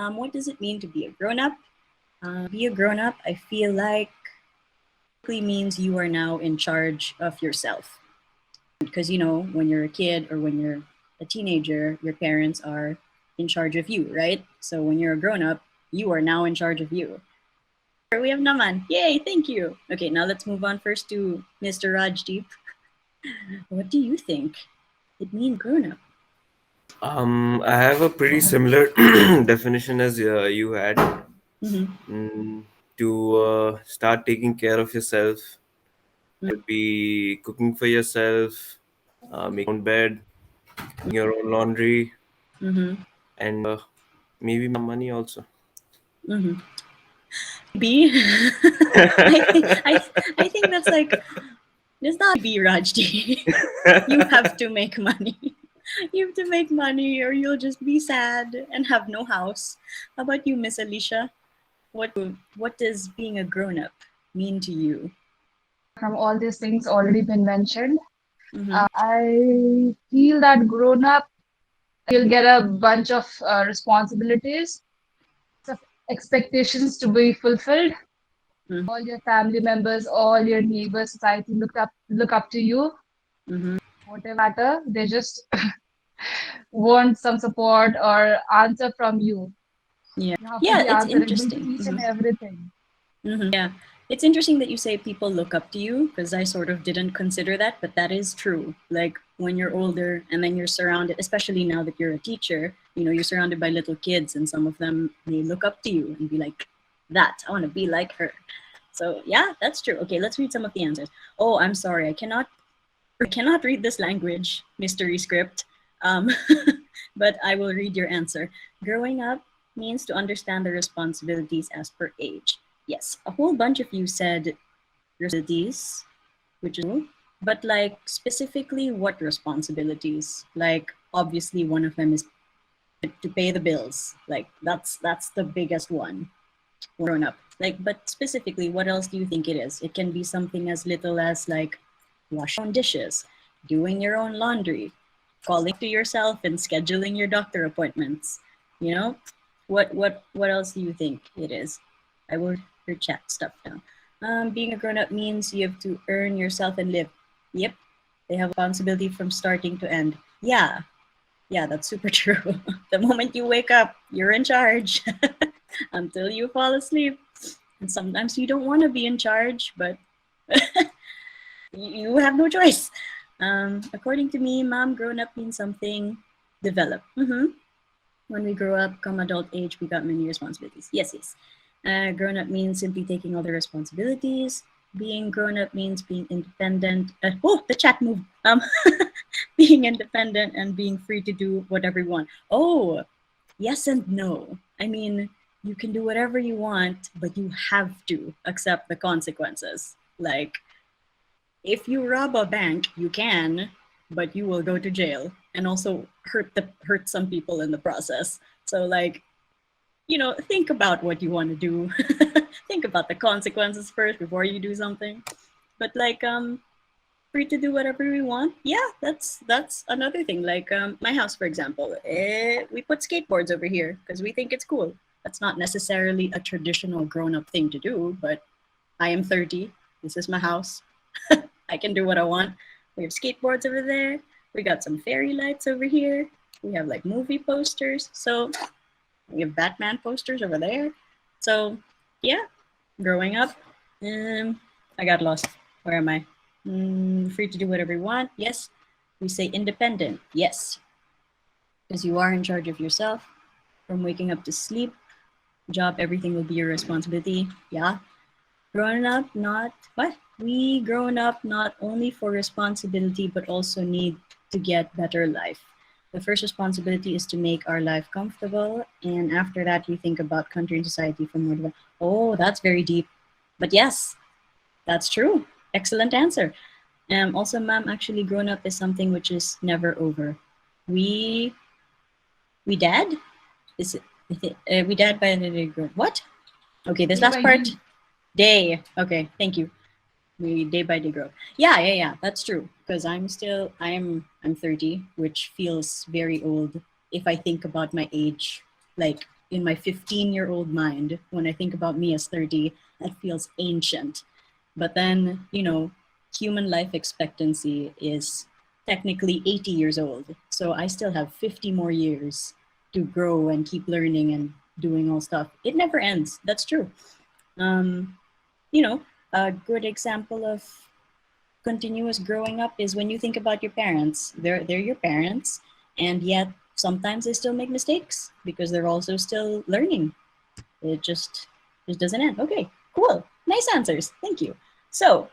What does it mean to be a grown-up? Be a grown-up, I feel like basically means you are now in charge of yourself. Because, when you're a kid or when you're a teenager, your parents are in charge of you, right? So when you're a grown-up, you are now in charge of you. We have Naman. Yay, thank you. Okay, now let's move on first to Mr. Rajdeep. What do you think it means grown-up? I have a pretty similar definition as you had. Mm-hmm. Mm, to start taking care of yourself, would be cooking for yourself, making your own bed, your own laundry, Mm-hmm. and maybe money also. Mm-hmm. B. I think that's like it's not B, Rajdi. You have to make money. You have to make money or you'll just be sad and have no house. How about you, Miss Alicia? What does being a grown up mean to you? From all these things already been mentioned, Mm-hmm. I feel that grown up, you'll get a bunch of responsibilities, of expectations to be fulfilled. Mm-hmm. All your family members, all your neighbors, society look up to you. Mm-hmm. Whatever matter, they just want some support or answer from you. Yeah. You have to Yeah, be it's answerable to interesting. each and Mm-hmm. everything. Mm-hmm. Yeah. It's interesting that you say people look up to you because I sort of didn't consider that, but that is true. Like when you're older and then you're surrounded, especially now that you're a teacher, you're surrounded by little kids and some of them may look up to you and be like, that, I want to be like her. So yeah, that's true. Okay, let's read some of the answers. Oh, I'm sorry. I cannot read this language, mystery script. Um, but I will read your answer. Growing up means to understand the responsibilities as per age. Yes, a whole bunch of you said responsibilities, which is true. But like specifically what responsibilities? Like obviously one of them is to pay the bills. Like that's the biggest one grown up. Like but specifically what else do you think it is? It can be something as little as like washing your own dishes, doing your own laundry, calling to yourself and scheduling your doctor appointments. You know? What else do you think it is? I will your chat stuff now. Being a grown up means you have to earn yourself and live. Yep. They have responsibility from starting to end. Yeah. Yeah, that's super true. The moment you wake up, you're in charge until you fall asleep. And sometimes you don't want to be in charge, but you have no choice. According to me, mom, grown up means something develop. When we grow up, come adult age, we got many responsibilities. Yes, yes. Grown up means simply taking all the responsibilities. Being grown up means being independent. Oh, the chat moved. Being independent and being free to do whatever you want. Oh, yes and no. I mean, you can do whatever you want, but you have to accept the consequences. Like, if you rob a bank, you can, but you will go to jail and also hurt some people in the process. So like, think about what you want to do. Think about the consequences first before you do something. But like free to do whatever we want. Yeah, that's another thing. Like my house, for example, we put skateboards over here because we think it's cool. That's not necessarily a traditional grown-up thing to do, but I am 30. This is my house. I can do what I want. We have skateboards over there. We got some fairy lights over here. We have like movie posters. So we have Batman posters over there. So yeah, growing up, I got lost. Where am I? Free to do whatever you want. Yes. We say independent. Yes. Because you are in charge of yourself. From waking up to sleep, job, everything will be your responsibility. Yeah. Growing up, not what? We grown up not only for responsibility, but also need to get better life. The first responsibility is to make our life comfortable. And after that, we think about country and society for more development. Oh, that's very deep. But yes, that's true. Excellent answer. Also, ma'am, actually, grown up is something which is never over. We we dad is it, we dad by the grown. What? Okay, this Day last by part. day. Day. Okay, thank you. We day by day grow. Yeah, yeah, yeah. That's true. Because I'm 30, which feels very old if I think about my age, like in my 15-year-old mind, when I think about me as 30, that feels ancient. But then, human life expectancy is technically 80 years old. So I still have 50 more years to grow and keep learning and doing all stuff. It never ends. That's true. Um, a good example of continuous growing up is when you think about your parents. They're your parents, and yet sometimes they still make mistakes because they're also still learning. It just doesn't end. Okay, cool. Nice answers. Thank you. So,